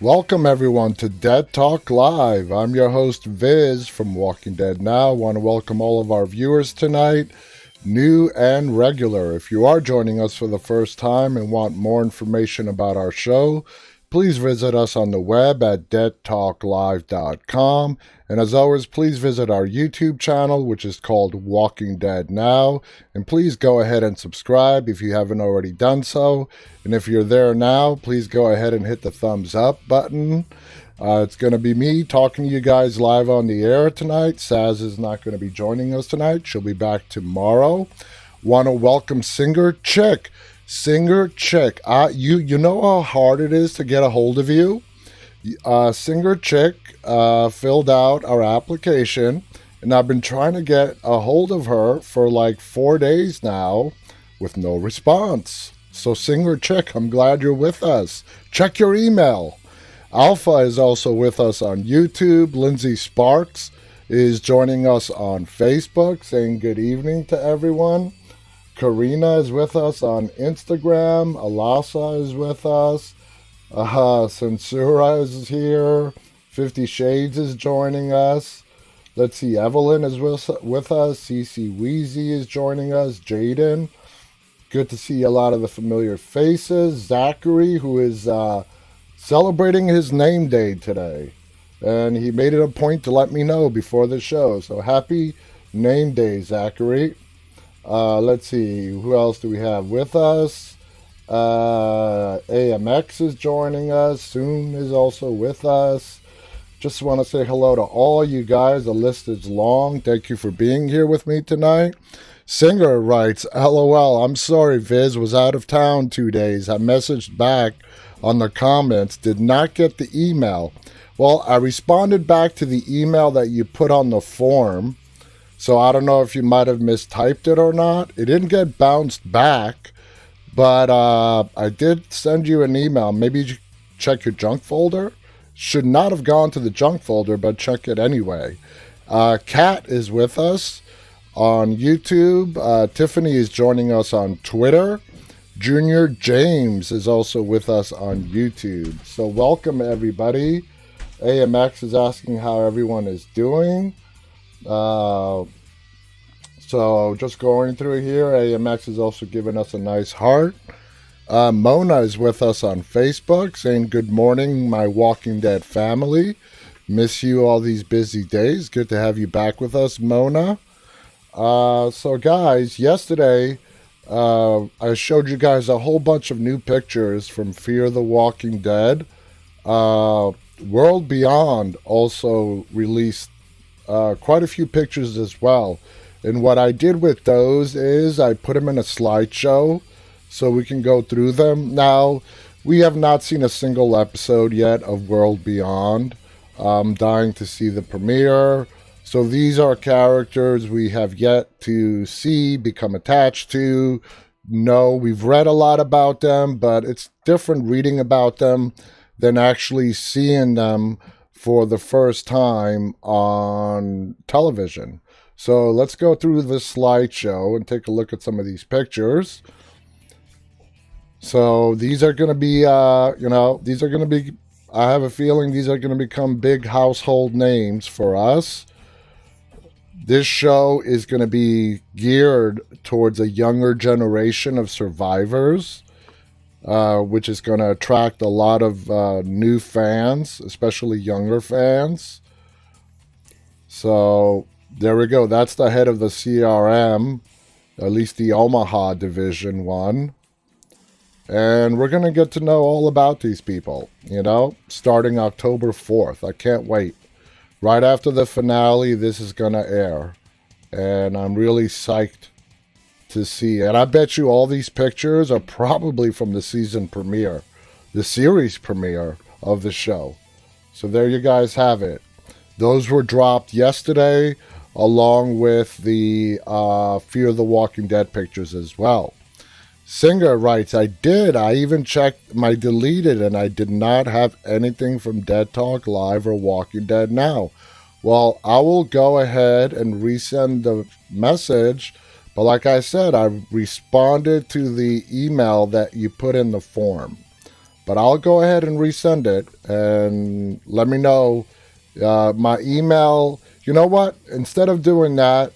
Welcome everyone to Dead Talk Live. I'm your host Viz from Walking Dead Now. I want to welcome all of our viewers tonight, new and regular. If you are joining us for the first time and want more information about our show, please visit us on the web at deadtalklive.com. And as always, please visit our YouTube channel, which is called Walking Dead Now. And please go ahead and subscribe if you haven't already done so. And if you're there now, please go ahead and hit the thumbs up button. It's going to be me talking to you guys live on the air tonight. Saz is not going to be joining us tonight. She'll be back tomorrow. Want to welcome Singer Chick. Singer Chick, you know how hard it is to get a hold of you? Singer Chick filled out our application, and I've been trying to get a hold of her for like 4 days now with no response. So Singer Chick, I'm glad you're with us. Check your email. Alpha is also with us on YouTube. Lindsay Sparks is joining us on Facebook, saying good evening to everyone. Karina is with us on Instagram. Alasa is with us. Censura is here. 50 Shades is joining us. Let's see, Evelyn is with us. CC Wheezy is joining us. Jaden. Good to see a lot of the familiar faces. Zachary, who is celebrating his name day today. And he made it a point to let me know before the show. So happy name day, Zachary. Let's see, who else do we have with us? AMX is joining us. Soon is also with us. Just want to say hello to all you guys. The list is long. Thank you for being here with me tonight. Singer writes, LOL, I'm sorry, Viz was out of town 2 days. I messaged back on the comments, did not get the email. Well, I responded back to the email that you put on the form. So I don't know if you might have mistyped it or not. It didn't get bounced back, but I did send you an email. Maybe you check your junk folder. Should not have gone to the junk folder, but check it anyway. Kat is with us on YouTube. Tiffany is joining us on Twitter. Junior James is also with us on YouTube. So welcome everybody. AMX is asking how everyone is doing. So just going through here, AMX is also giving us a nice heart. Mona is with us on Facebook saying good morning, my Walking Dead family. Miss you all these busy days. Good to have you back with us, Mona. So guys, yesterday I showed you guys a whole bunch of new pictures from Fear the Walking Dead. World Beyond also released quite a few pictures as well. And what I did with those is I put them in a slideshow so we can go through them. Now, we have not seen a single episode yet of World Beyond. I'm dying to see the premiere. So these are characters we have yet to see, become attached to. No, we've read a lot about them, but it's different reading about them than actually seeing them for the first time on television. So let's go through this slideshow and take a look at some of these pictures. So these are going to be, I have a feeling these are going to become big household names for us. This show is going to be geared towards a younger generation of survivors, which is going to attract a lot of new fans, especially younger fans. So there we go. That's the head of the CRM, at least the Omaha Division 1. And we're going to get to know all about these people, starting October 4th. I can't wait. Right after the finale, this is going to air. And I'm really psyched to see. And I bet you all these pictures are probably from the season premiere, the series premiere of the show. So there you guys have it. Those were dropped yesterday, along with the Fear the Walking Dead pictures as well. Singer writes, I did. I even checked my deleted and I did not have anything from Dead Talk Live or Walking Dead Now. Well, I will go ahead and resend the message. But like I said, I responded to the email that you put in the form. But I'll go ahead and resend it and let me know. My email, you know what? Instead of doing that,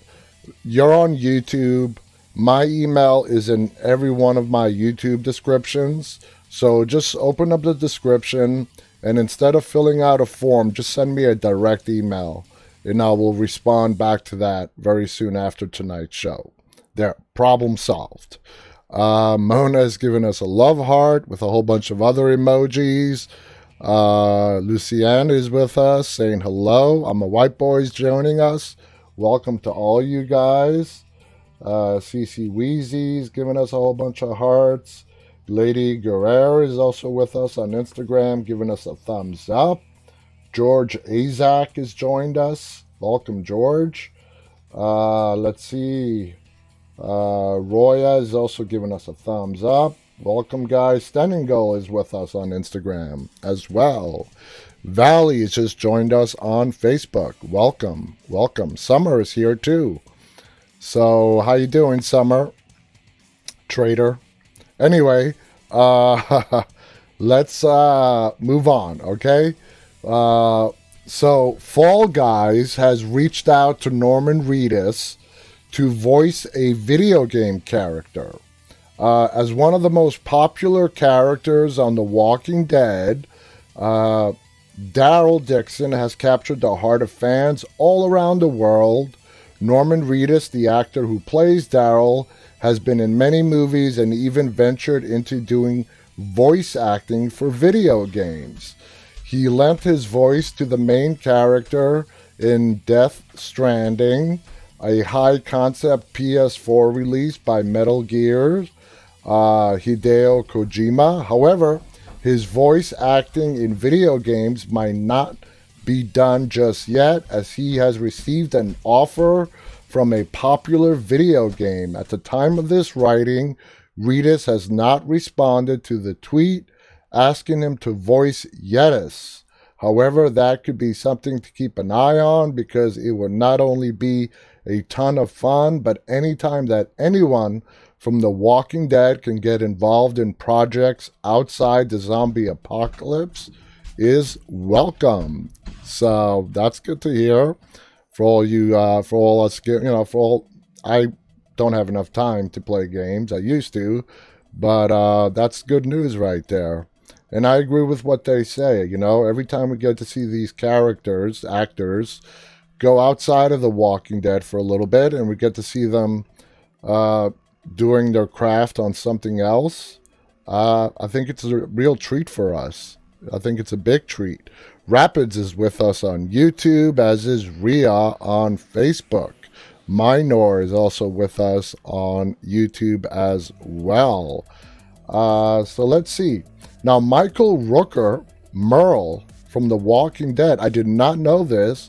you're on YouTube. My email is in every one of my YouTube descriptions. So just open up the description and instead of filling out a form, just send me a direct email and I will respond back to that very soon after tonight's show. There, problem solved. Mona has given us a love heart with a whole bunch of other emojis. Lucienne is with us saying hello. I'm a White Boys joining us. Welcome to all you guys. CC Wheezy's giving us a whole bunch of hearts. Lady Guerrero is also with us on Instagram, giving us a thumbs up. George Azak has joined us. Welcome, George. Let's see. Roya is also giving us a thumbs up. Welcome, guys. Stenningle is with us on Instagram as well. Valley has just joined us on Facebook. Welcome. Welcome. Summer is here too. So, how you doing, Summer? Trader. Anyway, let's move on, okay? So, Fall Guys has reached out to Norman Reedus to voice a video game character. As one of the most popular characters on The Walking Dead, Daryl Dixon has captured the heart of fans all around the world. Norman Reedus, the actor who plays Daryl, has been in many movies and even ventured into doing voice acting for video games. He lent his voice to the main character in Death Stranding, a high-concept PS4 release by Metal Gear, Hideo Kojima. However, his voice acting in video games might not be done just yet, as he has received an offer from a popular video game. At the time of this writing, Reedus has not responded to the tweet asking him to voice Yetis. However, that could be something to keep an eye on, because it would not only be a ton of fun, but anytime that anyone from The Walking Dead can get involved in projects outside the zombie apocalypse is welcome. So that's good to hear for all you, for all us, for all. I don't have enough time to play games. I used to, but that's good news right there. And I agree with what they say. Every time we get to see these characters, actors, go outside of The Walking Dead for a little bit, and we get to see them doing their craft on something else, I think it's a real treat for us. I think it's a big treat. Rapids is with us on YouTube, as is Ria on Facebook. Minor is also with us on YouTube as well. So let's see. Now, Michael Rooker, Merle from The Walking Dead, I did not know this,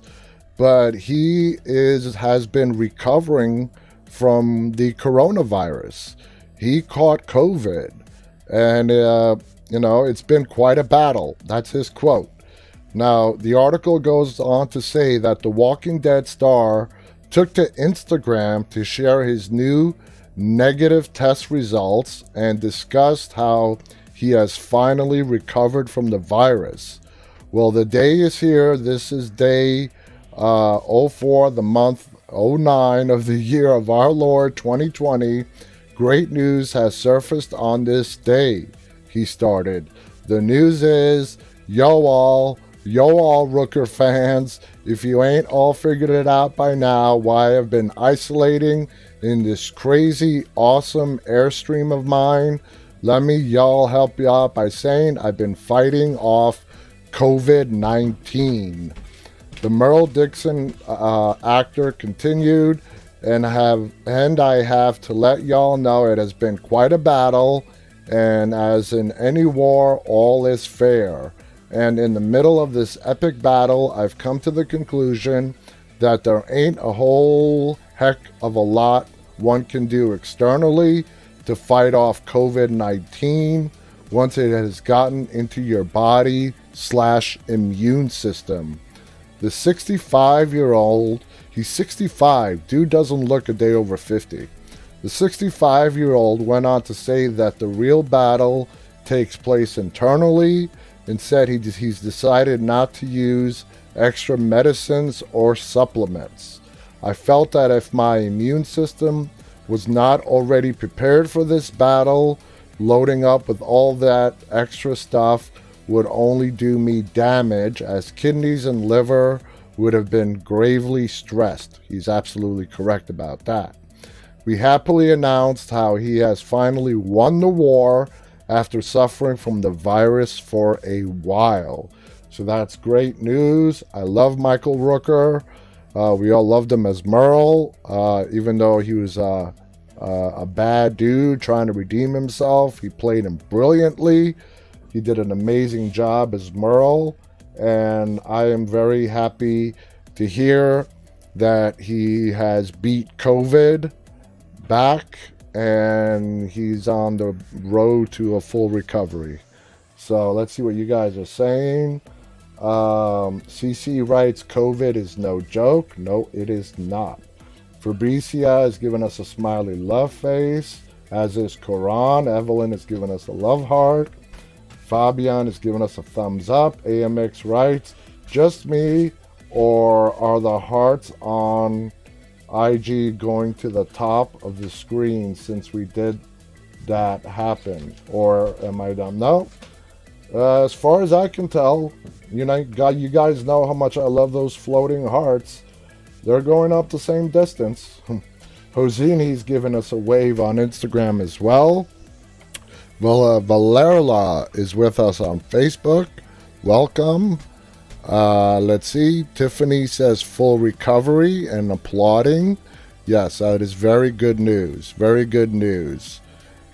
but he has been recovering from the coronavirus. He caught COVID, and it's been quite a battle. That's his quote. Now, the article goes on to say that the Walking Dead star took to Instagram to share his new negative test results and discussed how he has finally recovered from the virus. Well, the day is here. This is day 04, the month 09 of the year of our Lord 2020. Great news has surfaced on this day, he started. The news is, yo all Rooker fans, if you ain't all figured it out by now why I've been isolating in this crazy, awesome Airstream of mine, let me y'all help you out by saying I've been fighting off COVID-19. The Merle Dixon actor continued, and I have to let y'all know it has been quite a battle, and as in any war, all is fair. And in the middle of this epic battle, I've come to the conclusion that there ain't a whole heck of a lot one can do externally to fight off COVID-19 once it has gotten into your body/immune system. The 65-year-old, he's 65, dude doesn't look a day over 50. The 65-year-old went on to say that the real battle takes place internally and said he's decided not to use extra medicines or supplements. I felt that if my immune system was not already prepared for this battle, loading up with all that extra stuff would only do me damage, as kidneys and liver would have been gravely stressed. He's absolutely correct about that. We happily announced how he has finally won the war after suffering from the virus for a while. So that's great news. I love Michael Rooker. We all loved him as Merle, even though he was a bad dude trying to redeem himself. He played him brilliantly. He did an amazing job as Merle, and I am very happy to hear that he has beat COVID back and he's on the road to a full recovery. So let's see what you guys are saying. CC writes, COVID is no joke. No, it is not. Fabricia is giving us a smiley love face, as is Koran. Evelyn is giving us a love heart. Fabian is giving us a thumbs up. AMX writes, just me, or are the hearts on IG going to the top of the screen since we did that happen? Or am I dumb? No. As far as I can tell, you guys know how much I love those floating hearts. They're going up the same distance. Hosini's giving us a wave on Instagram as well. Valerla is with us on Facebook. Welcome. Let's see. Tiffany says full recovery and applauding. Yes, that is very good news. Very good news.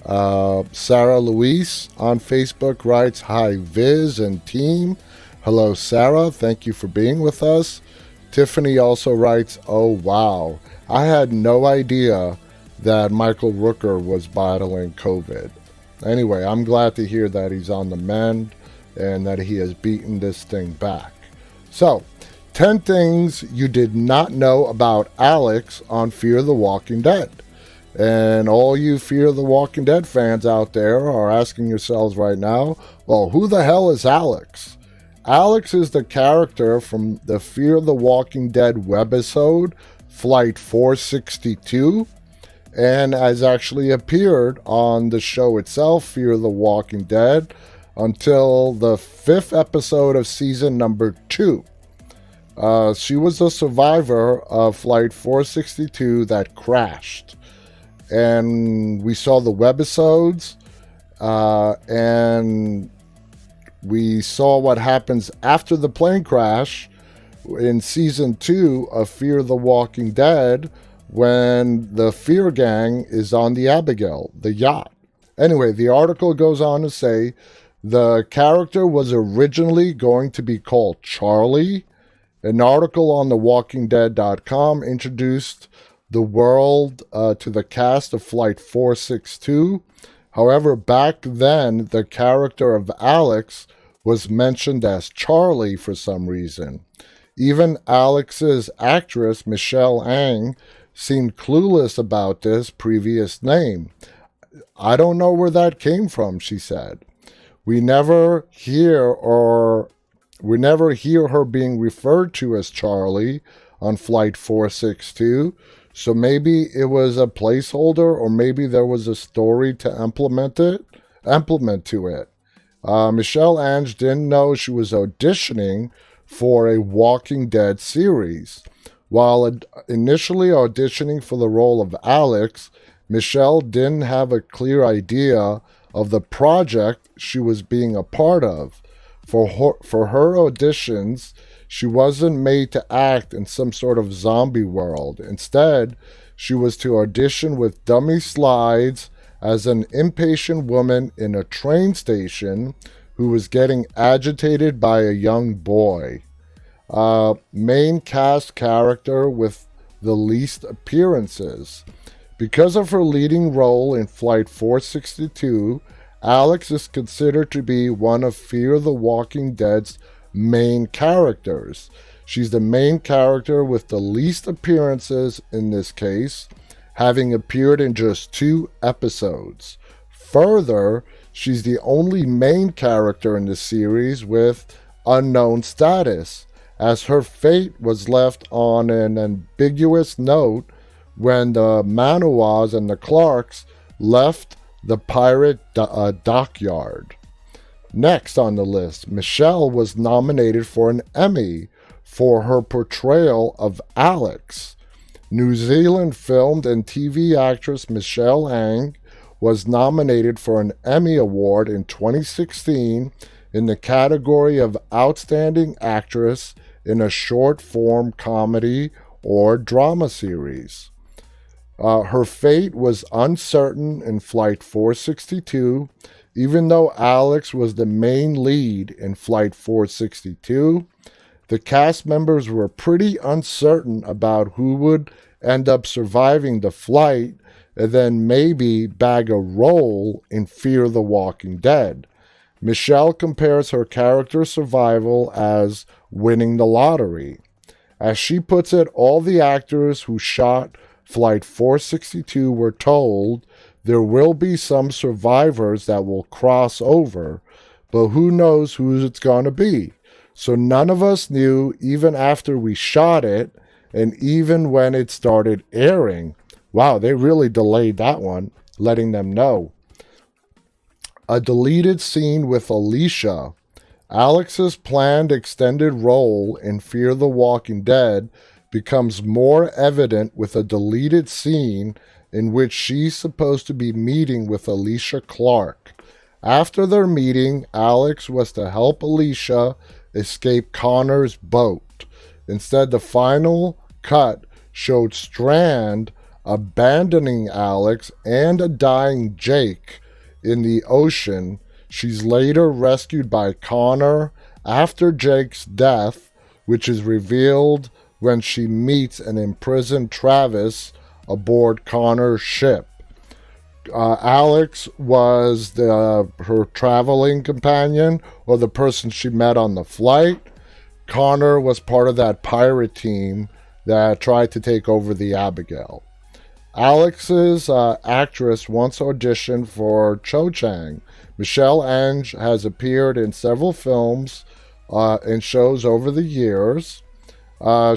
Sarah Louise on Facebook writes, hi Viz and team. Hello Sarah, thank you for being with us. Tiffany also writes, oh wow, I had no idea that Michael Rooker was battling COVID. Anyway, I'm glad to hear that he's on the mend and that he has beaten this thing back. So, 10 things you did not know about Alex on Fear the Walking Dead. And all you Fear the Walking Dead fans out there are asking yourselves right now, well, who the hell is Alex? Alex is the character from the Fear the Walking Dead webisode, Flight 462, and has actually appeared on the show itself, Fear the Walking Dead, until the 5th episode of season number 2. She was a survivor of Flight 462 that crashed. And we saw the webisodes, and we saw what happens after the plane crash in season 2 of Fear the Walking Dead, when the Fear Gang is on the Abigail, the yacht. Anyway, the article goes on to say the character was originally going to be called Charlie. An article on thewalkingdead.com introduced the world to the cast of Flight 462. However, back then, the character of Alex was mentioned as Charlie for some reason. Even Alex's actress, Michelle Ang, seemed clueless about this previous name. I don't know where that came from, she said. We never hear her being referred to as Charlie on Flight 462, so maybe it was a placeholder, or maybe there was a story to implement to it. Michelle Ange didn't know she was auditioning for a Walking Dead series. While initially auditioning for the role of Alex, Michelle didn't have a clear idea of the project she was being a part of. For her auditions, she wasn't made to act in some sort of zombie world. Instead, she was to audition with dummy slides as an impatient woman in a train station who was getting agitated by a young boy. Main cast character with the least appearances. Because of her leading role in Flight 462, Alex is considered to be one of Fear the Walking Dead's main characters. She's the main character with the least appearances in this case, having appeared in just 2 episodes. Further, she's the only main character in the series with unknown status, as her fate was left on an ambiguous note when the Manoas and the Clarks left the pirate dockyard. Next on the list, Michelle was nominated for an Emmy for her portrayal of Alex. New Zealand filmed and TV actress Michelle Ang was nominated for an Emmy Award in 2016 in the category of Outstanding Actress in a Short-Form Comedy or Drama Series. Her fate was uncertain in Flight 462, even though Alex was the main lead in Flight 462. The cast members were pretty uncertain about who would end up surviving the flight and then maybe bag a role in Fear the Walking Dead. Michelle compares her character's survival as winning the lottery. As she puts it, all the actors who shot Flight 462 were told there will be some survivors that will cross over, but who knows who it's going to be. So none of us knew even after we shot it and even when it started airing. Wow, they really delayed that one, letting them know. A deleted scene with Alicia. Alex's planned extended role in Fear the Walking Dead becomes more evident with a deleted scene in which she's supposed to be meeting with Alicia Clark. After their meeting, Alex was to help Alicia escape Connor's boat. Instead, the final cut showed Strand abandoning Alex and a dying Jake in the ocean. She's later rescued by Connor after Jake's death, which is revealed when she meets an imprisoned Travis aboard Connor's ship. Alex was her traveling companion, or the person she met on the flight. Connor was part of that pirate team that tried to take over the Abigail. Alex's actress once auditioned for Cho Chang. Michelle Ang has appeared in several films and shows over the years.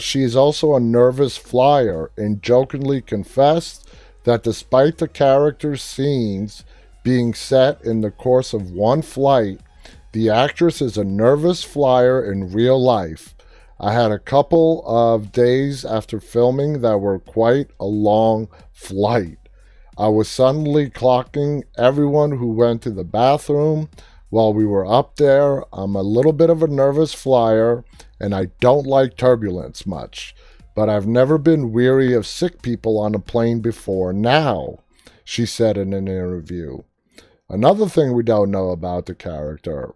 She is also a nervous flyer and jokingly confessed that despite the character's scenes being set in the course of one flight, the actress is a nervous flyer in real life. I had a couple of days after filming that were quite a long flight. I was suddenly clocking everyone who went to the bathroom while we were up there. I'm a little bit of a nervous flyer, and I don't like turbulence much, but I've never been weary of sick people on a plane before now, she said in an interview. Another thing we don't know about the character,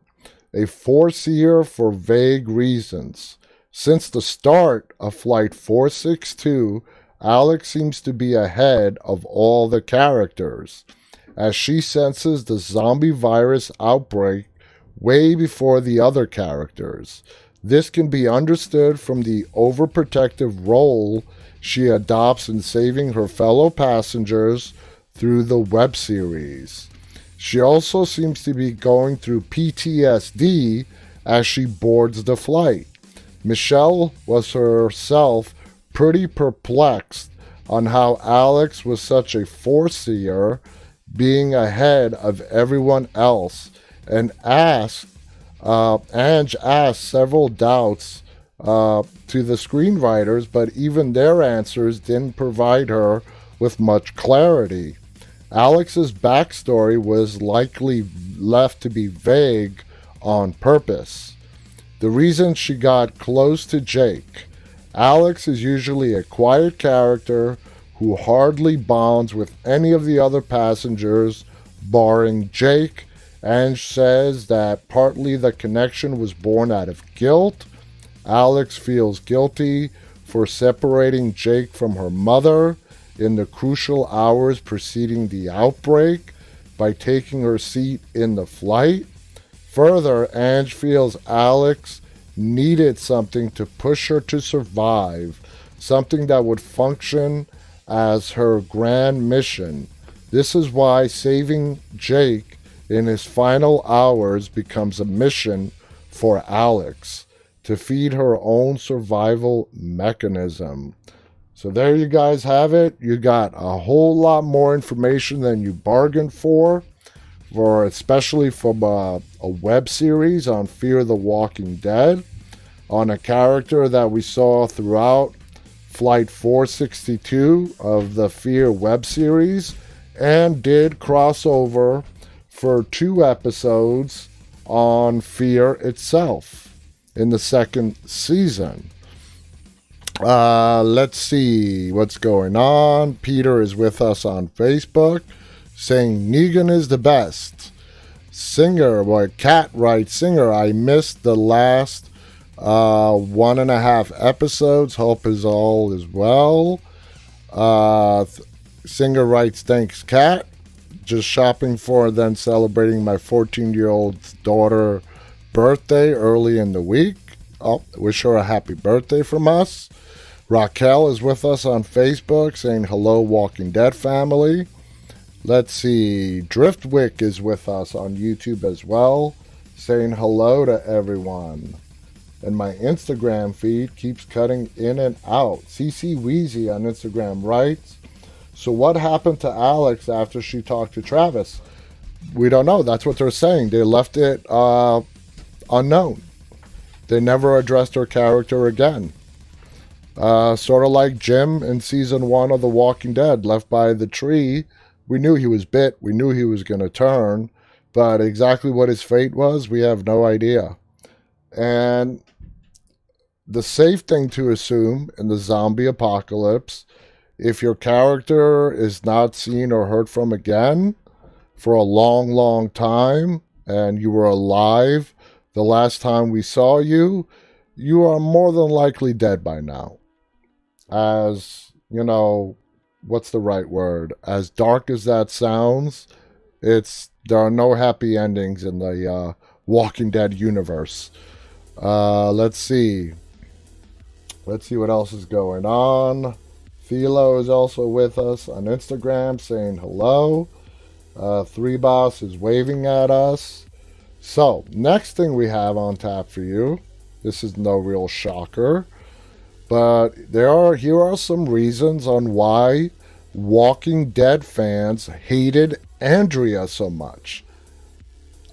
a foreseer for vague reasons. Since the start of Flight 462, Alex seems to be ahead of all the characters, as she senses the zombie virus outbreak way before the other characters. This can be understood from the overprotective role she adopts in saving her fellow passengers through the web series. She also seems to be going through PTSD as she boards the flight. Michelle was herself pretty perplexed on how Alex was such a foreseer, being ahead of everyone else, and Ange asked several doubts to the screenwriters, but even their answers didn't provide her with much clarity. Alex's backstory was likely left to be vague on purpose. The reason she got close to Jake. Alex is usually a quiet character who hardly bonds with any of the other passengers, barring Jake, and says that partly the connection was born out of guilt. Alex feels guilty for separating Jake from her mother in the crucial hours preceding the outbreak by taking her seat in the flight. Further, Ange feels Alex needed something to push her to survive, something that would function as her grand mission. This is why saving Jake in his final hours becomes a mission for Alex to feed her own survival mechanism. So there you guys have it. You got a whole lot more information than you bargained for especially from a web series on Fear the Walking Dead, on a character that we saw throughout Flight 462 of the Fear web series, and did crossover for 2 episodes on Fear itself in the 2nd season. Let's see what's going on. Peter is with us on Facebook saying Negan is the best. Cat writes, Singer, I missed the last 1.5 episodes. Hope is all is well. Singer writes, thanks, Cat. Just shopping for and then celebrating my 14-year-old daughter birthday early in the week. Oh, wish her a happy birthday from us. Raquel is with us on Facebook saying hello, Walking Dead family. Let's see. Driftwick is with us on YouTube as well, saying hello to everyone. And my Instagram feed keeps cutting in and out. CC Wheezy on Instagram writes, so what happened to Alex after she talked to Travis? We don't know. That's what they're saying. They left it unknown. They never addressed her character again. Sort of like Jim in season 1 of The Walking Dead, left by the tree. We knew he was bit. We knew he was going to turn. But exactly what his fate was, we have no idea. And the safe thing to assume in the zombie apocalypse, if your character is not seen or heard from again for a long, long time, and you were alive the last time we saw you, you are more than likely dead by now. As, you know, what's the right word? As dark as that sounds, there are no happy endings in the Walking Dead universe. Let's see. Let's see what else is going on. Philo is also with us on Instagram saying hello. 3Boss is waving at us. So, next thing we have on tap for you. This is no real shocker. But here are some reasons on why Walking Dead fans hated Andrea so much.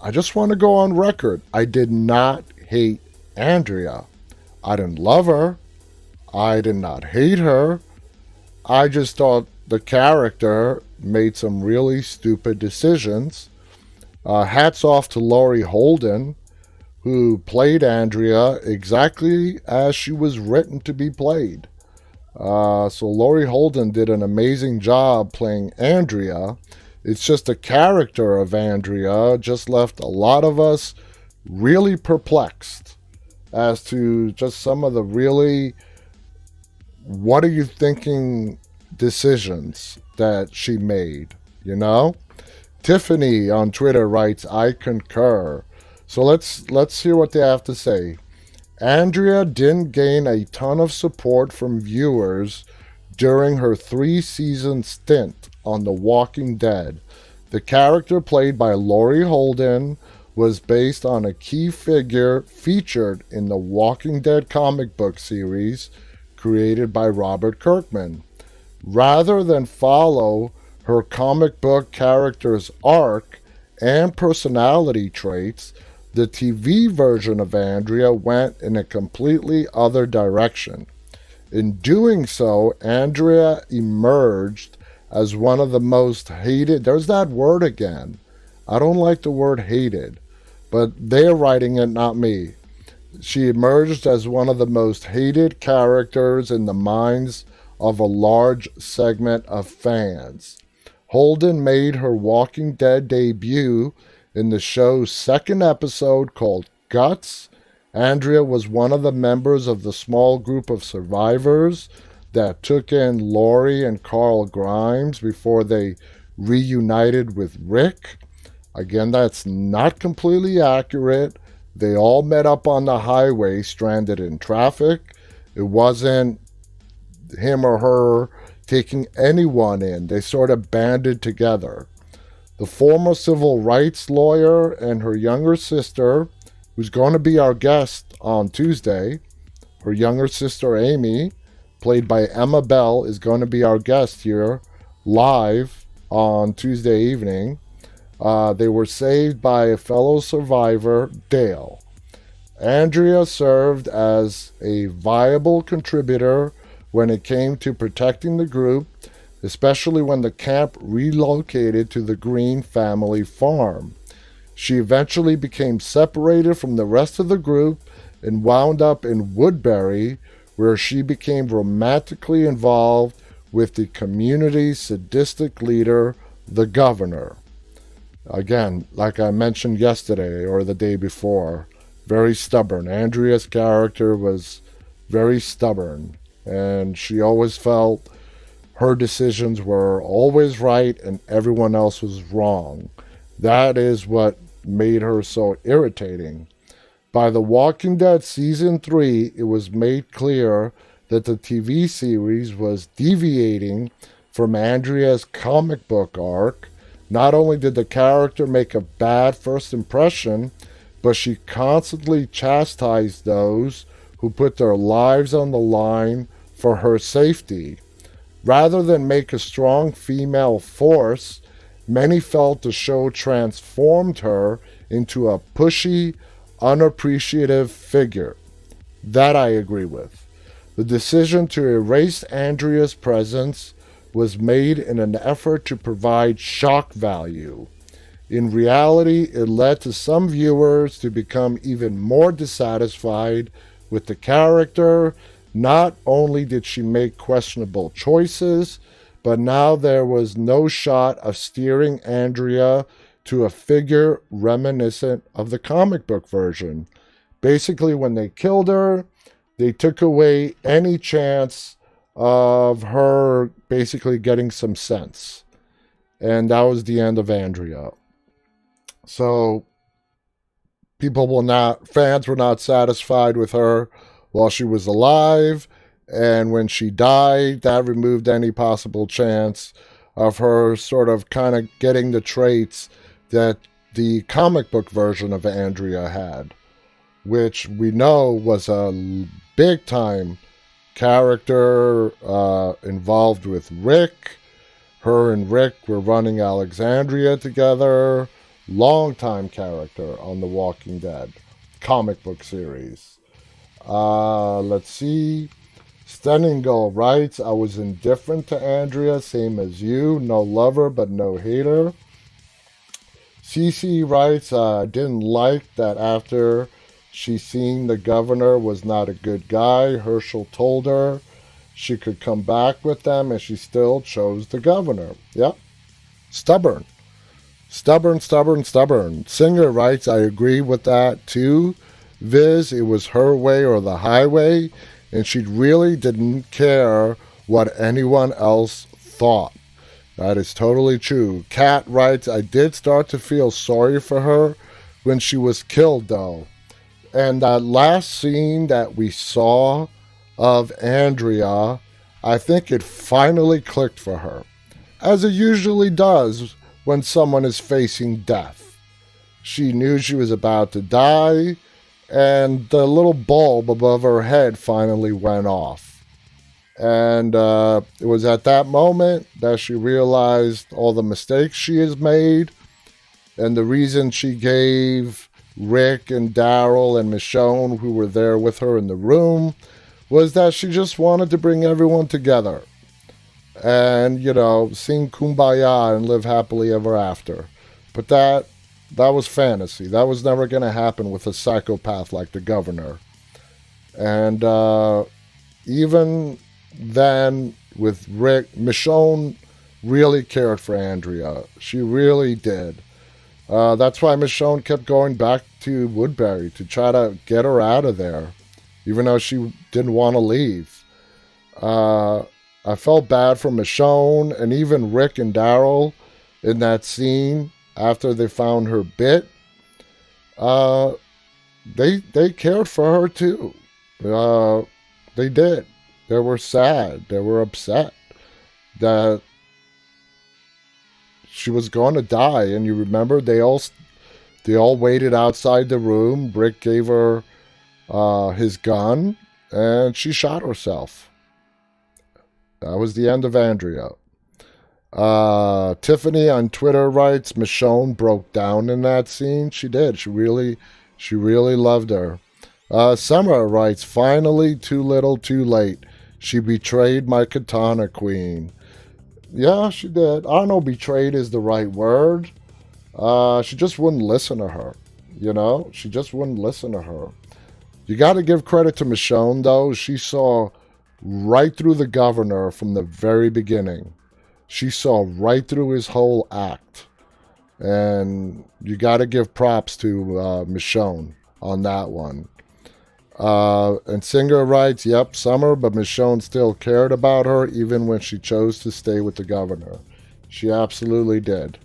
I just want to go on record. I did not hate Andrea. I didn't love her. I did not hate her. I just thought the character made some really stupid decisions. Hats off to Laurie Holden, who played Andrea exactly as she was written to be played. So Laurie Holden did an amazing job playing Andrea. It's just the character of Andrea just left a lot of us really perplexed as to just some of the really what are you thinking decisions that she made, you know? Tiffany on Twitter writes, I concur. So let's hear what they have to say. Andrea didn't gain a ton of support from viewers during her 3-season stint on The Walking Dead. The character played by Laurie Holden was based on a key figure featured in the Walking Dead comic book series created by Robert Kirkman. Rather than follow her comic book character's arc and personality traits, the TV version of Andrea went in a completely other direction. In doing so, Andrea emerged as one of the most hated. There's that word again. I don't like the word hated, but they're writing it, not me. She emerged as one of the most hated characters in the minds of a large segment of fans. Holden made her Walking Dead debut in the show's 2nd episode called Guts. Andrea was one of the members of the small group of survivors that took in Lori and Carl Grimes before they reunited with Rick. Again, that's not completely accurate. They all met up on the highway, stranded in traffic. It wasn't him or her taking anyone in. They sort of banded together. The former civil rights lawyer and her younger sister, who's going to be our guest on Tuesday, her younger sister Amy, played by Emma Bell, is going to be our guest here live on Tuesday evening. They were saved by a fellow survivor, Dale. Andrea served as a viable contributor when it came to protecting the group, especially when the camp relocated to the Green family farm. She eventually became separated from the rest of the group and wound up in Woodbury, where she became romantically involved with the community's sadistic leader, the governor. Again, like I mentioned yesterday or the day before, very stubborn. Andrea's character was very stubborn, and she always felt her decisions were always right and everyone else was wrong. That is what made her so irritating. By The Walking Dead Season 3, it was made clear that the TV series was deviating from Andrea's comic book arc. Not only did the character make a bad first impression, but she constantly chastised those who put their lives on the line for her safety. Rather than make a strong female force, many felt the show transformed her into a pushy, unappreciative figure. That I agree with. The decision to erase Andrea's presence was made in an effort to provide shock value. In reality, it led to some viewers to become even more dissatisfied with the character. Not only did she make questionable choices, but now there was no shot of steering Andrea to a figure reminiscent of the comic book version. Basically, when they killed her, they took away any chance of her basically getting some sense. And that was the end of Andrea. So fans were not satisfied with her while she was alive, and when she died, that removed any possible chance of her sort of kind of getting the traits that the comic book version of Andrea had, which we know was a big time character involved with Rick. Her and Rick were running Alexandria together. Long-time character on The Walking Dead comic book series. Let's see. Stenningal writes, I was indifferent to Andrea, same as you. No lover, but no hater. CC writes, I didn't like that after she seen the governor was not a good guy. Herschel told her she could come back with them, and she still chose the governor. Yep. Stubborn. Stubborn. Singer writes, I agree with that too. Viz, it was her way or the highway, and she really didn't care what anyone else thought. That is totally true. Kat writes, I did start to feel sorry for her when she was killed, though. And that last scene that we saw of Andrea, I think it finally clicked for her, as it usually does when someone is facing death. She knew she was about to die, and the little bulb above her head finally went off. And it was at that moment that she realized all the mistakes she has made, and the reason she gave Rick and Daryl and Michonne, who were there with her in the room, was that she just wanted to bring everyone together and, sing Kumbaya and live happily ever after. But that was fantasy. That was never going to happen with a psychopath like the governor. And even then, with Rick, Michonne really cared for Andrea. She really did. That's why Michonne kept going back to Woodbury to try to get her out of there, even though she didn't want to leave. Uh, I felt bad for Michonne and even Rick and Daryl in that scene after they found her bit. Uh, they cared for her too. Uh, they did. They were sad. They were upset that she was going to die. And you remember they all waited outside the room. Rick gave her his gun, and she shot herself. That was the end of Andrea. Tiffany on Twitter writes, Michonne broke down in that scene. She did. She really loved her. Summer writes, finally, too little, too late. She betrayed my Katana Queen. Yeah, she did. I don't know, betrayed is the right word. She just wouldn't listen to her. She just wouldn't listen to her. You got to give credit to Michonne, though. She saw right through the governor from the very beginning. She saw right through his whole act. And you got to give props to Michonne on that one. And Singer writes, yep, Summer, but Michonne still cared about her even when she chose to stay with the governor. She absolutely did.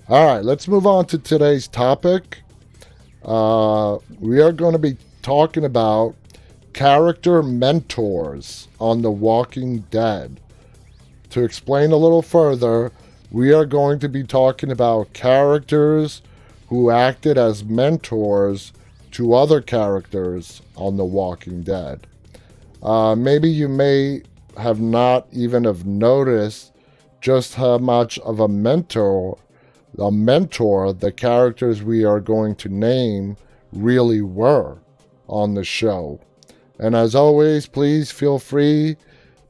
All right, let's move on to today's topic. We are going to be talking about character mentors on The Walking Dead. To explain a little further, we are going to be talking about characters who acted as mentors to other characters on The Walking Dead. Maybe you may have not even have noticed just how much of a mentor the characters we are going to name really were on the show. And as always, please feel free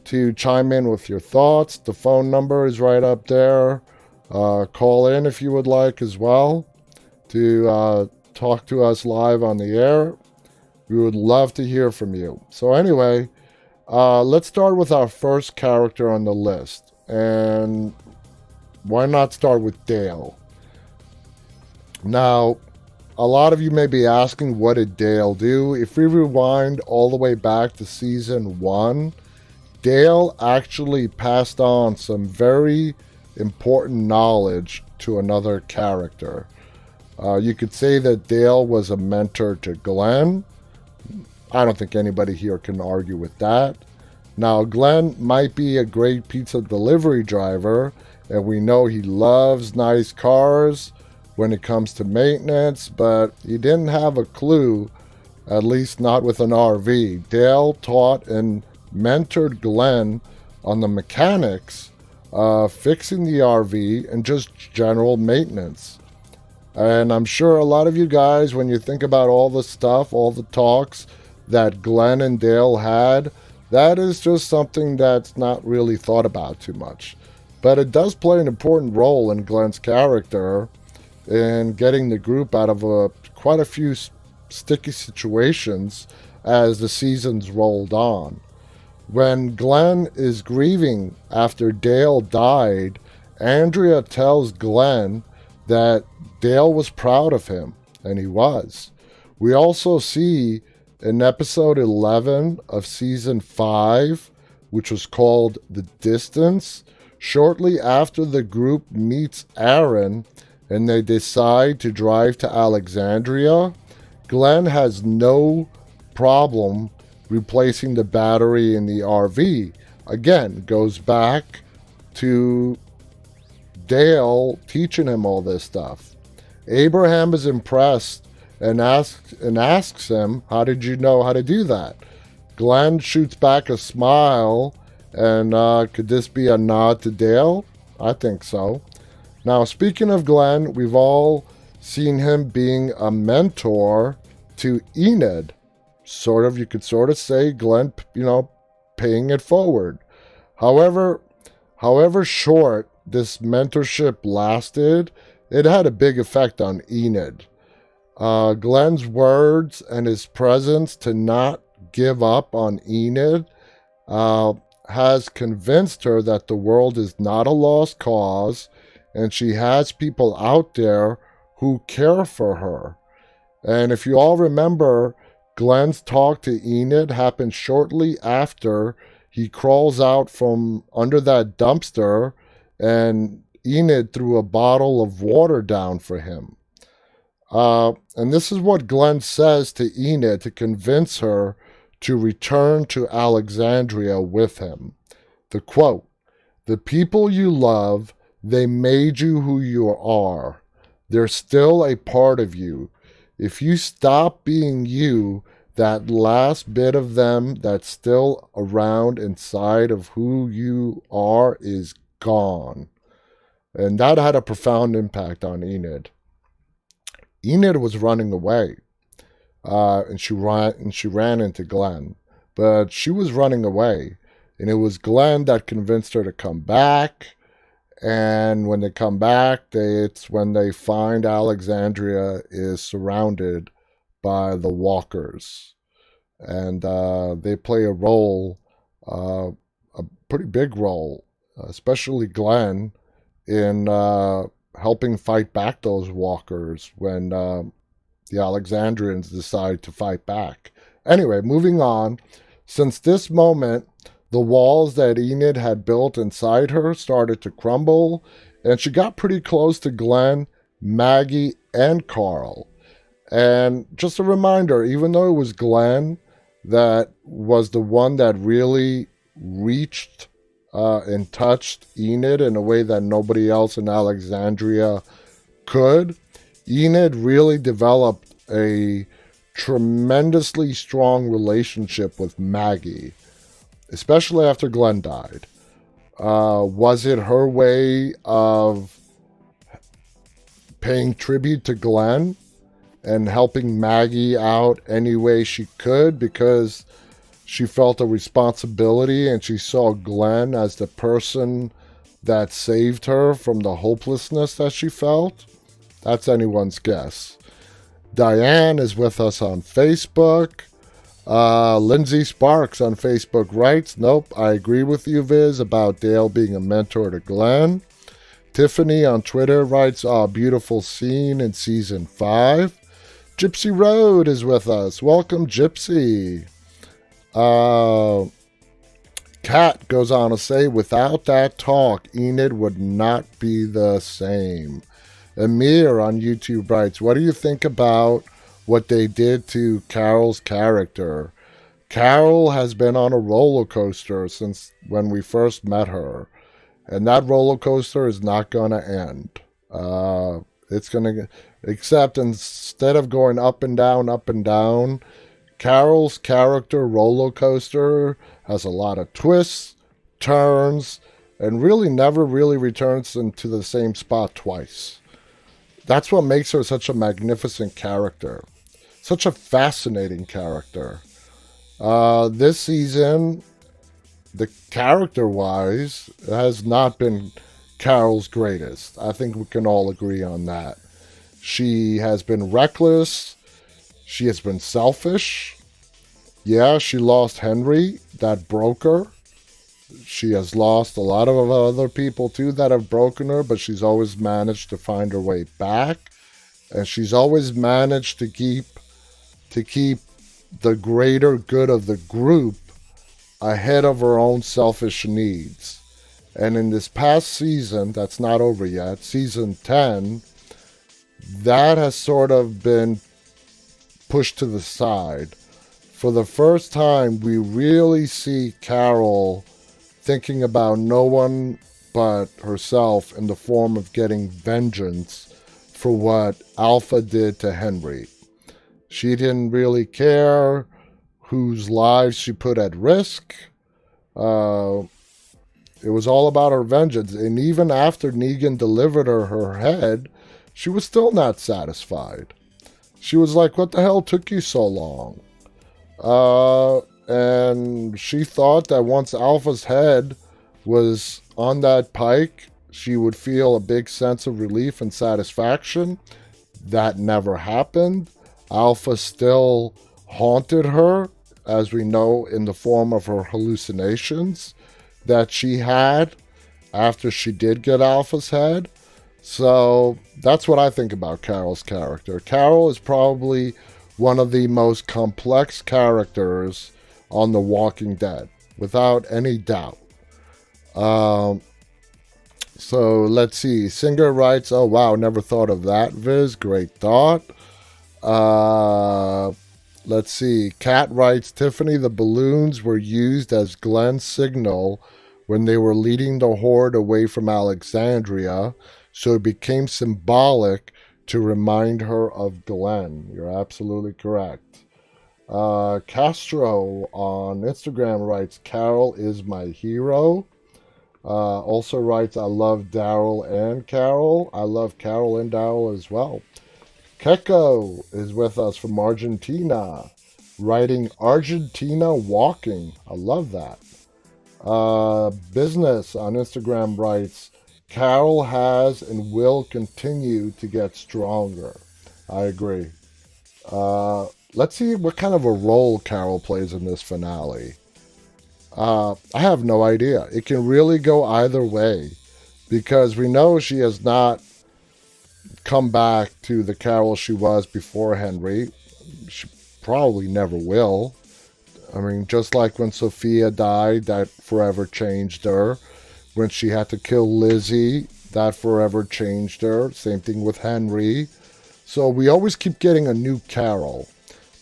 to chime in with your thoughts. The phone number is right up there. Call in if you would like as well to talk to us live on the air. We would love to hear from you. So anyway, let's start with our first character on the list. And why not start with Dale? Now, a lot of you may be asking, what did Dale do? If we rewind all the way back to season 1, Dale actually passed on some very important knowledge to another character. You could say that Dale was a mentor to Glenn. I don't think anybody here can argue with that. Now, Glenn might be a great pizza delivery driver, and we know he loves nice cars when it comes to maintenance, but he didn't have a clue, at least not with an RV. Dale taught and mentored Glenn on the mechanics, fixing the RV, and just general maintenance. And I'm sure a lot of you guys, when you think about all the stuff, all the talks that Glenn and Dale had, that is just something that's not really thought about too much. But it does play an important role in Glenn's character in getting the group out of quite a few sticky situations as the seasons rolled on. When Glenn is grieving after Dale died, Andrea tells Glenn that Dale was proud of him, and he was. We also see in episode 11 of season 5, which was called The Distance, shortly after the group meets Aaron and they decide to drive to Alexandria, Glenn has no problem replacing the battery in the RV. Again, goes back to Dale teaching him all this stuff. Abraham is impressed and asks him, how did you know how to do that? Glenn shoots back a smile, and could this be a nod to Dale? I think so. Now, speaking of Glenn, we've all seen him being a mentor to Enid. You could sort of say Glenn, paying it forward. However short this mentorship lasted, it had a big effect on Enid. Glenn's words and his presence to not give up on Enid has convinced her that the world is not a lost cause, and she has people out there who care for her. And if you all remember, Glenn's talk to Enid happened shortly after he crawls out from under that dumpster, and Enid threw a bottle of water down for him. And this is what Glenn says to Enid to convince her to return to Alexandria with him. The quote, "The people you love, they made you who you are. They're still a part of you. If you stop being you, that last bit of them that's still around inside of who you are is gone." And that had a profound impact on Enid. Enid was running away, and she ran into Glenn, but she was running away, and it was Glenn that convinced her to come back. And when they come back, it's when they find Alexandria is surrounded by the Walkers, and they play a role, a pretty big role, especially Glenn, in helping fight back those Walkers when the Alexandrians decide to fight back. Anyway, moving on. Since this moment, the walls that Enid had built inside her started to crumble, and she got pretty close to Glenn, Maggie, and Carl. And just a reminder, even though it was Glenn that was the one that really reached and touched Enid in a way that nobody else in Alexandria could, Enid really developed a tremendously strong relationship with Maggie, especially after Glenn died. Was it her way of paying tribute to Glenn and helping Maggie out any way she could because she felt a responsibility and she saw Glenn as the person that saved her from the hopelessness that she felt? That's anyone's guess. Diane is with us on Facebook. Lindsay Sparks on Facebook writes, "Nope, I agree with you, Viz, about Dale being a mentor to Glenn." Tiffany on Twitter writes, "Beautiful scene in season 5. Gypsy Road is with us. Welcome, Gypsy. Kat goes on to say, "Without that talk, Enid would not be the same." Amir on YouTube writes, "What do you think about what they did to Carol's character? Carol has been on a roller coaster since when we first met her, and that roller coaster is not going to end. It's going to, except instead of going up and down, Carol's character roller coaster has a lot of twists, turns, and really never really returns into the same spot twice. That's what makes her such a magnificent character. Such a fascinating character. This season, the character-wise, has not been Carol's greatest. I think we can all agree on that. She has been reckless. She has been selfish. Yeah, she lost Henry. That broke her. She has lost a lot of other people too that have broken her, but she's always managed to find her way back. And she's always managed to keep the greater good of the group ahead of her own selfish needs. And in this past season, that's not over yet, season 10, that has sort of been pushed to the side. For the first time, we really see Carol thinking about no one but herself in the form of getting vengeance for what Alpha did to Henry. She didn't really care whose lives she put at risk. It was all about her vengeance. And even after Negan delivered her head, she was still not satisfied. She was like, "What the hell took you so long?" And she thought that once Alpha's head was on that pike, she would feel a big sense of relief and satisfaction. That never happened. Alpha still haunted her, as we know, in the form of her hallucinations that she had after she did get Alpha's head. So that's what I think about Carol's character. Carol is probably one of the most complex characters on The Walking Dead. without any doubt. Um, so let's see. Singer writes, "Oh wow, never thought of that, Viz. Great thought." Uh, let's see. Kat writes, "Tiffany, the balloons were used as Glenn's signal when they were leading the horde away from Alexandria, so it became symbolic to remind her of Glenn." You're absolutely correct. Castro on Instagram writes, "Carol is my hero." Also writes, "I love Daryl and Carol." I love Carol and Daryl as well. Keko is with us from Argentina, writing Argentina Walking. I love that. Business on Instagram writes, "Carol has and will continue to get stronger." I agree. Let's see what kind of a role Carol plays in this finale. I have no idea. It can really go either way because we know she has not come back to the Carol she was before Henry. She probably never will. I mean, just like when Sophia died, that forever changed her. When she had to kill Lizzie, that forever changed her. Same thing with Henry. So we always keep getting a new Carol.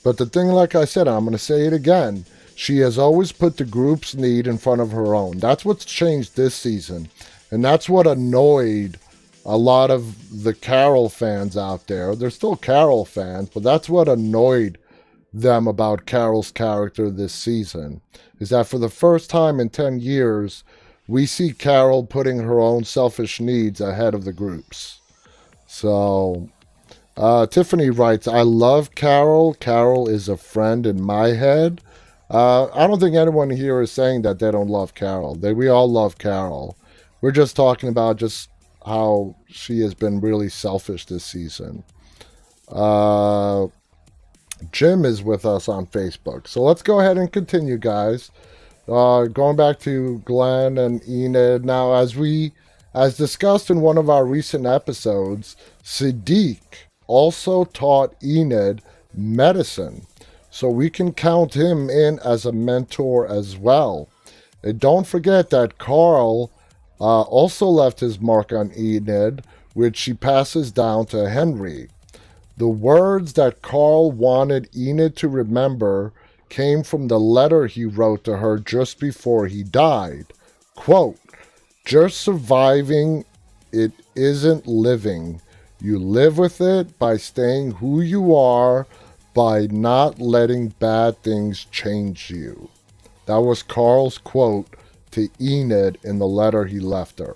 But the thing, like I said, I'm going to say it again, she has always put the group's need in front of her own. That's what's changed this season. And that's what annoyed a lot of the Carol fans out there. They're still Carol fans, but that's what annoyed them about Carol's character this season, is that for the first time in 10 years, we see Carol putting her own selfish needs ahead of the group's. So, Tiffany writes, "I love Carol. Carol is a friend in my head." I don't think anyone here is saying that they don't love Carol. We all love Carol. We're just talking about just how she has been really selfish this season. Jim is with us on Facebook. So let's go ahead and continue, guys. Going back to Glenn and Enid. Now, as discussed in one of our recent episodes, Siddiq also taught Enid medicine. So we can count him in as a mentor as well. And don't forget that Carl also left his mark on Enid, which she passes down to Henry. The words that Carl wanted Enid to remember came from the letter he wrote to her just before he died. Quote, "Just surviving, it isn't living. You live with it by staying who you are, by not letting bad things change you." That was Carl's quote to Enid in the letter he left her.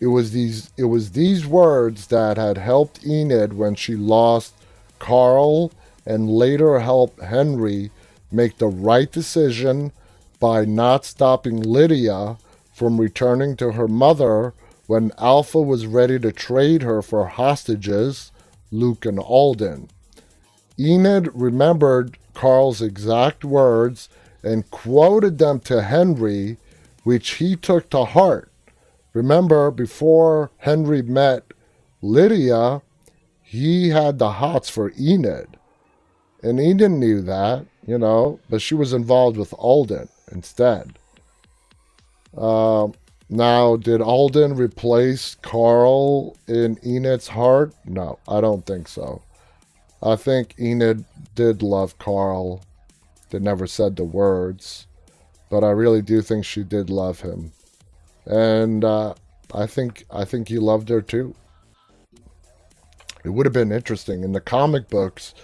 It was these words that had helped Enid when she lost Carl and later helped Henry make the right decision by not stopping Lydia from returning to her mother when Alpha was ready to trade her for hostages, Luke and Alden. Enid remembered Carl's exact words and quoted them to Henry, which he took to heart. Remember, before Henry met Lydia, he had the hots for Enid. And Enid knew that, but she was involved with Alden instead. Now, did Alden replace Carl in Enid's heart? No, I don't think so. I think Enid did love Carl. They never said the words, but I really do think she did love him. And I think he loved her too. It would have been interesting. In the comic books,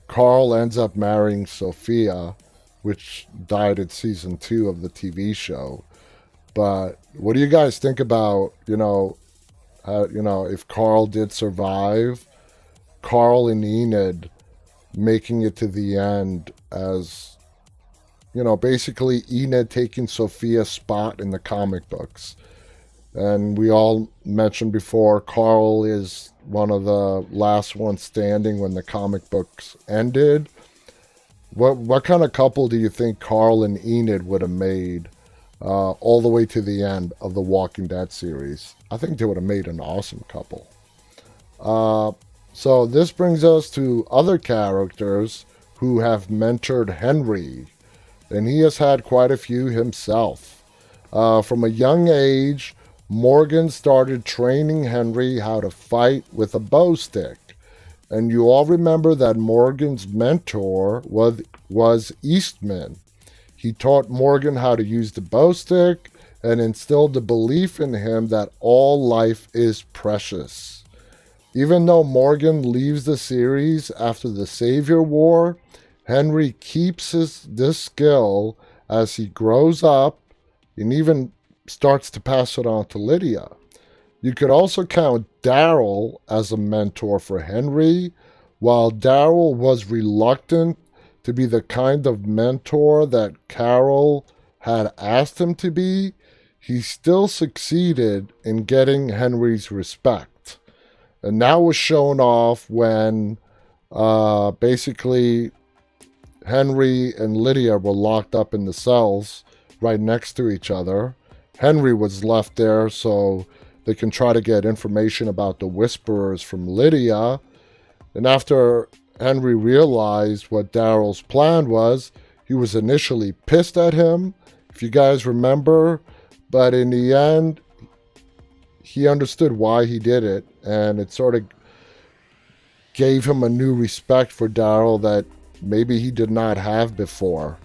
Carl ends up marrying Sophia, which died in season 2 of the TV show. But what do you guys think about, if Carl did survive, Carl and Enid making it to the end as, basically Enid taking Sophia's spot in the comic books. And we all mentioned before, Carl is one of the last ones standing when the comic books ended. What kind of couple do you think Carl and Enid would have made all the way to the end of the Walking Dead series? I think they would have made an awesome couple. So this brings us to other characters who have mentored Henry. and he has had quite a few himself. From a young age, Morgan started training Henry how to fight with a bow stick. And you all remember that Morgan's mentor was Eastman. He taught Morgan how to use the bow stick and instilled the belief in him that all life is precious. Even though Morgan leaves the series after the Savior War, Henry keeps this skill as he grows up and even starts to pass it on to Lydia. You could also count Daryl as a mentor for Henry. While Daryl was reluctant to be the kind of mentor that Carol had asked him to be, he still succeeded in getting Henry's respect. And that was shown off when basically Henry and Lydia were locked up in the cells right next to each other. Henry was left there so they can try to get information about the Whisperers from Lydia. And after Henry realized what Daryl's plan was, he was initially pissed at him, if you guys remember. But in the end, he understood why he did it. And it sort of gave him a new respect for Daryl that maybe he did not have before.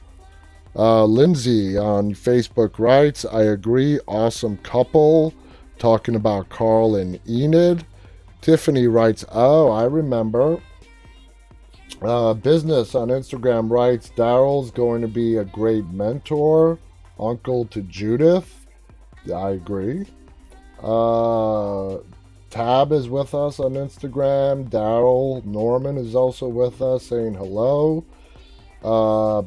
Lindsay on Facebook writes, I agree, awesome couple. Talking about Carl and Enid. Tiffany writes, oh, I remember. Business on Instagram writes, Daryl's going to be a great mentor. Uncle to Judith. Yeah, I agree. Tab is with us on Instagram. Daryl Norman is also with us saying hello.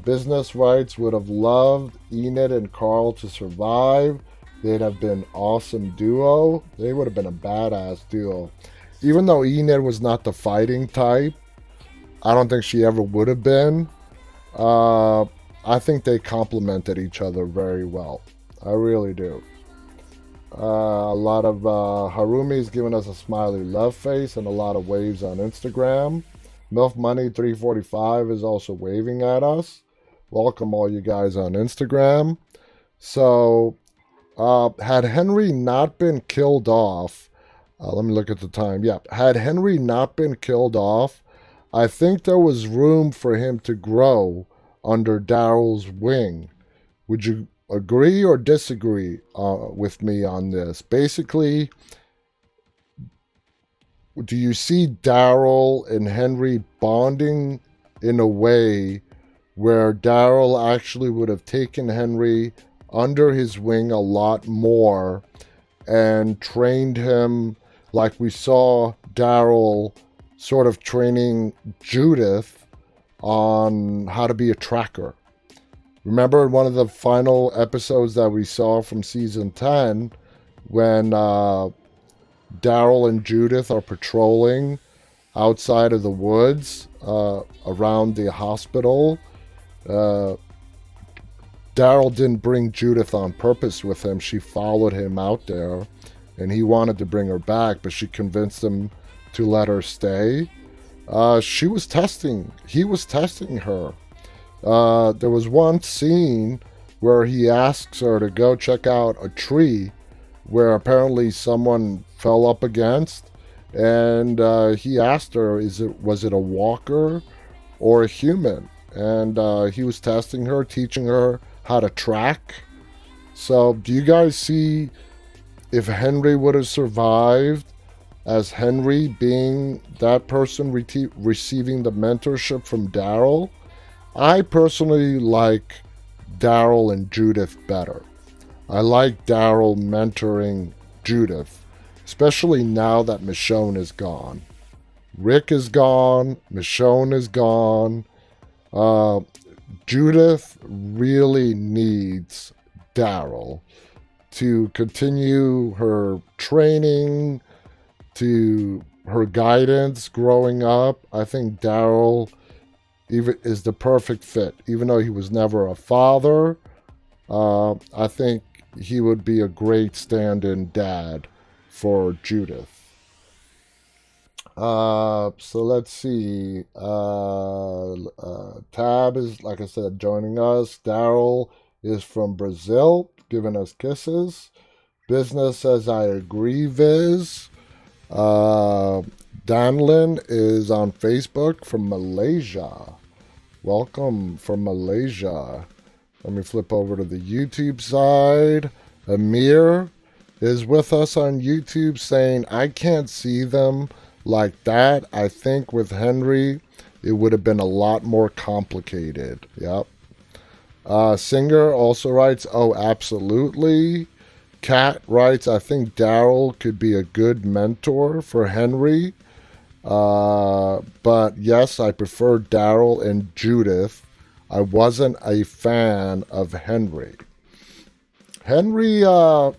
Business writes, would have loved Enid and Carl to survive. They'd have been awesome duo. They would have been a badass duo. Even though Enid was not the fighting type, I don't think she ever would have been. I think they complemented each other very well. I really do. A lot of Harumi's giving us a smiley love face and a lot of waves on Instagram. MILF Money 345 is also waving at us. Welcome all you guys on Instagram. So, had Henry not been killed off, let me look at the time. Yeah, had Henry not been killed off, I think there was room for him to grow under Daryl's wing. Would you agree or disagree with me on this? Basically, do you see Daryl and Henry bonding in a way where Daryl actually would have taken Henry under his wing a lot more and trained him like we saw Daryl sort of training Judith on how to be a tracker? Remember in one of the final episodes that we saw from season 10 when Daryl and Judith are patrolling outside of the woods around the hospital. Daryl didn't bring Judith on purpose with him. She followed him out there, and he wanted to bring her back, but she convinced him to let her stay. He was testing her. There was one scene where he asks her to go check out a tree where apparently someone fell up against, and he asked her, was it a walker or a human? And he was testing her, teaching her how to track. So do you guys see if Henry would have survived as Henry being that person receiving the mentorship from Daryl? I personally like Daryl and Judith better. I like Daryl mentoring Judith, especially now that Michonne is gone. Rick is gone, Michonne is gone. Judith really needs Daryl to continue her training, to her guidance growing up. I think Daryl is the perfect fit. Even though he was never a father, I think he would be a great stand-in dad for Judith. So let's see. Tab is, like I said, joining us. Daryl is from Brazil, giving us kisses. Business says I agree, Viz. Uh, Danlin is on Facebook from Malaysia. Welcome from Malaysia. Let me flip over to the YouTube side. Amir is with us on YouTube saying, I can't see them like that. I think with Henry, it would have been a lot more complicated. Yep. Singer also writes, oh, absolutely. Kat writes, I think Daryl could be a good mentor for Henry. But yes, I prefer Daryl and Judith. I wasn't a fan of Henry. Henry, I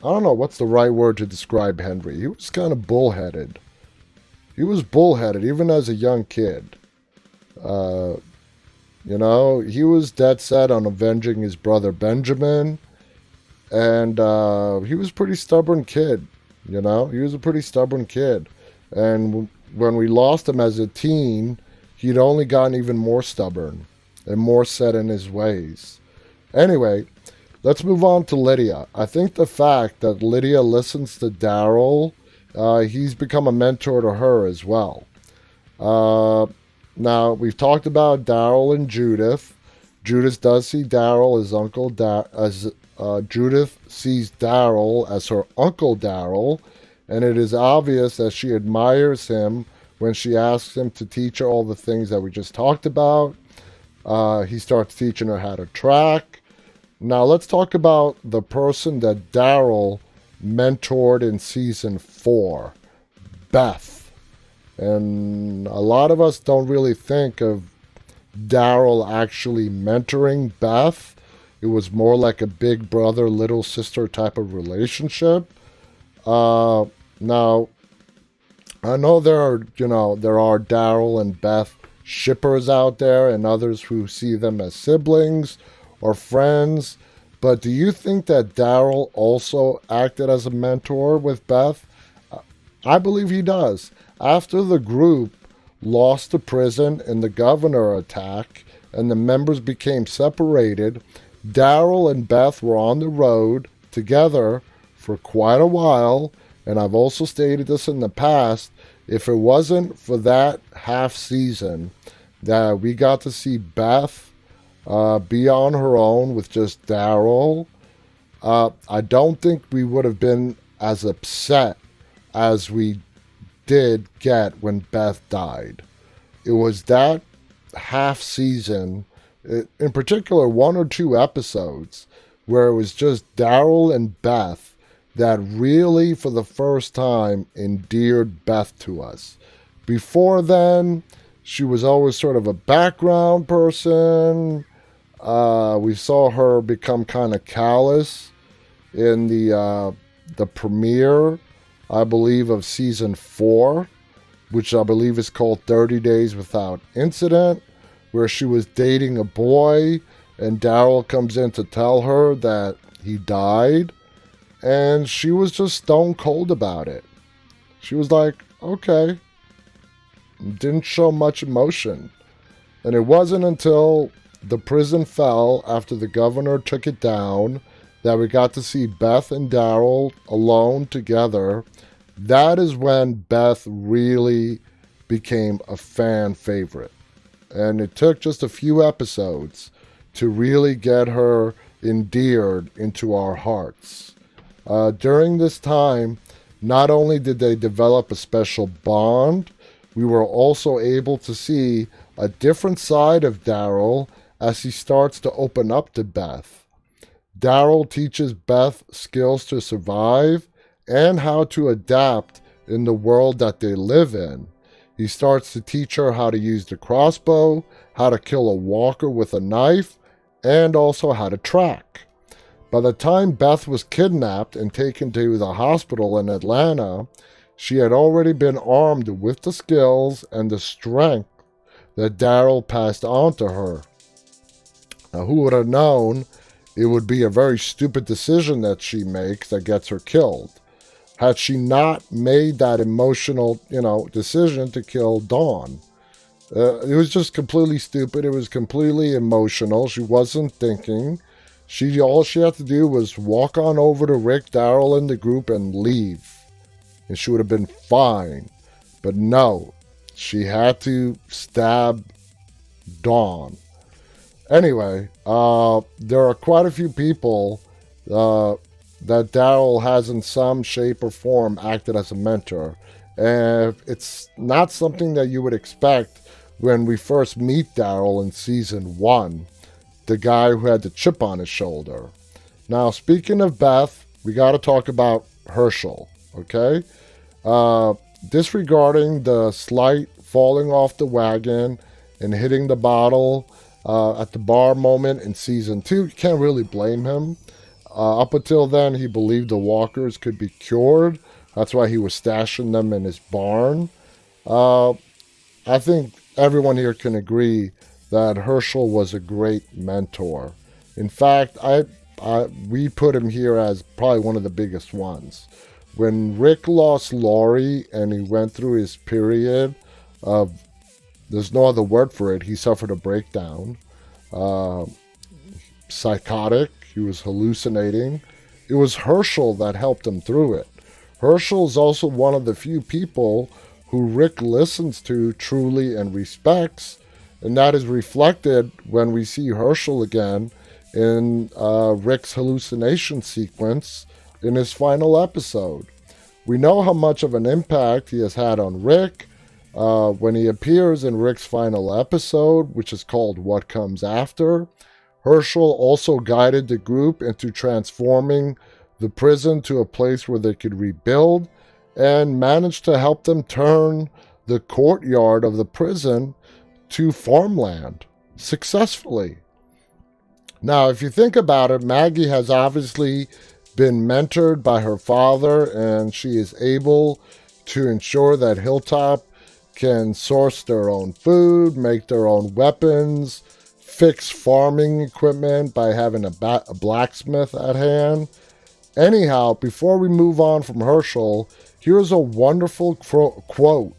don't know what's the right word to describe Henry. He was kind of bullheaded. He was bullheaded even as a young kid. He was dead set on avenging his brother Benjamin. And he was a pretty stubborn kid. He was a pretty stubborn kid. And when we lost him as a teen, he'd only gotten even more stubborn and more set in his ways. Anyway, let's move on to Lydia. I think the fact that Lydia listens to Daryl, he's become a mentor to her as well. Now, we've talked about Daryl and Judith. Judith does see Daryl as Uncle Judith sees Daryl as her Uncle Daryl, and it is obvious that she admires him when she asks him to teach her all the things that we just talked about. He starts teaching her how to track. Now, let's talk about the person that Daryl mentored in season 4, Beth. And a lot of us don't really think of Daryl actually mentoring Beth. It was more like a big brother, little sister type of relationship. Now, I know there are Daryl and Beth shippers out there and others who see them as siblings or friends. But do you think that Daryl also acted as a mentor with Beth? I believe he does. After the group lost to prison in the governor attack and the members became separated, Daryl and Beth were on the road together for quite a while, and I've also stated this in the past, if it wasn't for that half season that we got to see Beth be on her own with just Daryl, I don't think we would have been as upset as we did get when Beth died. It was that half season, in particular 1 or 2 episodes, where it was just Daryl and Beth that really, for the first time, endeared Beth to us. Before then, she was always sort of a background person. We saw her become kind of callous in the premiere, I believe, of season 4, which I believe is called 30 Days Without Incident, where she was dating a boy and Daryl comes in to tell her that he died, and she was just stone cold about it. She was like, okay. Didn't show much emotion. And it wasn't until the prison fell after the governor took it down that we got to see Beth and Daryl alone together. That is when Beth really became a fan favorite. And it took just a few episodes to really get her endeared into our hearts. During this time, not only did they develop a special bond, we were also able to see a different side of Daryl as he starts to open up to Beth. Daryl teaches Beth skills to survive and how to adapt in the world that they live in. He starts to teach her how to use the crossbow, how to kill a walker with a knife, and also how to track. By the time Beth was kidnapped and taken to the hospital in Atlanta, she had already been armed with the skills and the strength that Daryl passed on to her. Now, who would have known it would be a very stupid decision that she makes that gets her killed? had she not made that emotional, decision to kill Dawn. It was just completely stupid. It was completely emotional. She wasn't thinking. All she had to do was walk on over to Rick, Daryl, and the group and leave, and she would have been fine. But no, she had to stab Dawn. Anyway, there are quite a few people that Daryl has in some shape or form acted as a mentor. And it's not something that you would expect when we first meet Daryl in season 1, the guy who had the chip on his shoulder. Now, speaking of Beth, we got to talk about Herschel, okay? Disregarding the slight falling off the wagon and hitting the bottle at the bar moment in season 2, you can't really blame him. Up until then, he believed the walkers could be cured. That's why he was stashing them in his barn. I think everyone here can agree that Herschel was a great mentor. In fact, we put him here as probably one of the biggest ones. When Rick lost Laurie and he went through his period of, there's no other word for it, he suffered a breakdown. Psychotic, he was hallucinating. It was Herschel that helped him through it. Herschel is also one of the few people who Rick listens to truly and respects, and that is reflected when we see Herschel again in Rick's hallucination sequence in his final episode. We know how much of an impact he has had on Rick when he appears in Rick's final episode, which is called What Comes After. Herschel also guided the group into transforming the prison to a place where they could rebuild, and managed to help them turn the courtyard of the prison to farmland successfully. Now, if you think about it, Maggie has obviously been mentored by her father, and she is able to ensure that Hilltop can source their own food, make their own weapons, fix farming equipment by having a blacksmith at hand. Anyhow, before we move on from Herschel, here's a wonderful quote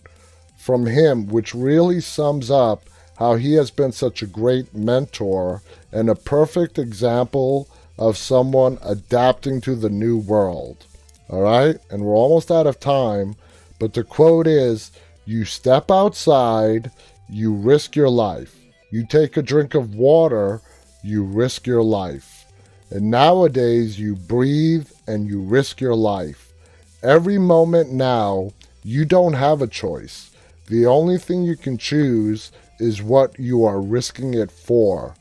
from him, which really sums up how he has been such a great mentor and a perfect example of someone adapting to the new world. All right? And we're almost out of time, but the quote is, "You step outside, you risk your life. You take a drink of water, you risk your life. And nowadays, you breathe and you risk your life. Every moment now, you don't have a choice. The only thing you can choose is what you are risking it for.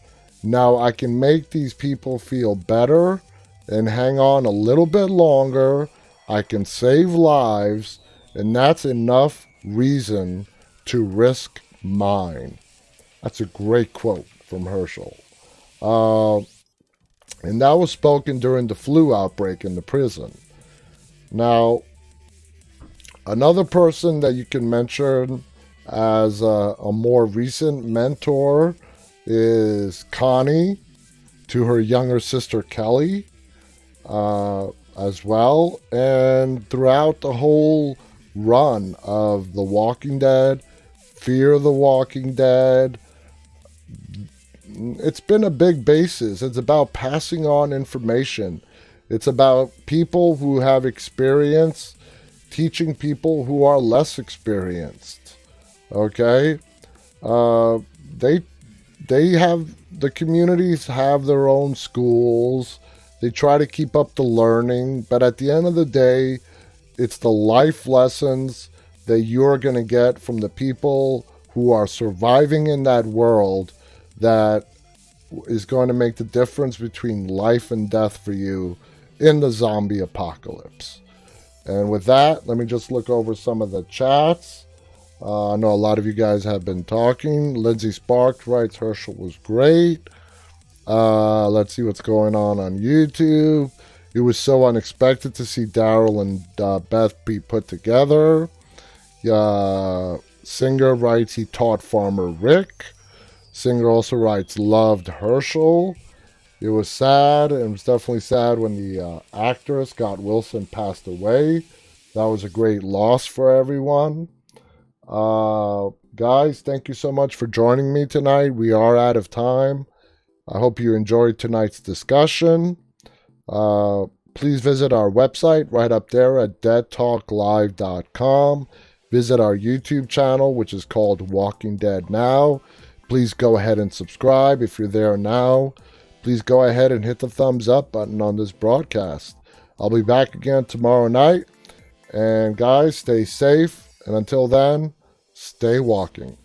Now, I can make these people feel better and hang on a little bit longer. I can save lives, and that's enough reason to risk mine." That's a great quote from Herschel. And that was spoken during the flu outbreak in the prison. Now, another person that you can mention as a more recent mentor is Connie to her younger sister Kelly as well. And throughout the whole run of The Walking Dead, Fear the Walking Dead, it's been a big basis. It's about passing on information. It's about people who have experience teaching people who are less experienced. Okay? They have, the communities have their own schools. They try to keep up the learning, but at the end of the day, it's the life lessons that you're going to get from the people who are surviving in that world that is going to make the difference between life and death for you in the zombie apocalypse. And with that, let me just look over some of the chats. I know a lot of you guys have been talking. Lindsay Sparks writes, Herschel was great. Let's see what's going on YouTube. It was so unexpected to see Daryl and Beth be put together. Singer writes, he taught Farmer Rick. Singer also writes, loved Herschel. It was sad, and it was definitely sad when the actress, Scott Wilson, passed away. That was a great loss for everyone. Guys, thank you so much for joining me tonight. We are out of time. I hope you enjoyed tonight's discussion. Please visit our website right up there at deadtalklive.com. Visit our YouTube channel, which is called Walking Dead Now. Please go ahead and subscribe if you're there now. Please go ahead and hit the thumbs up button on this broadcast. I'll be back again tomorrow night. And guys, stay safe. And until then, stay walking.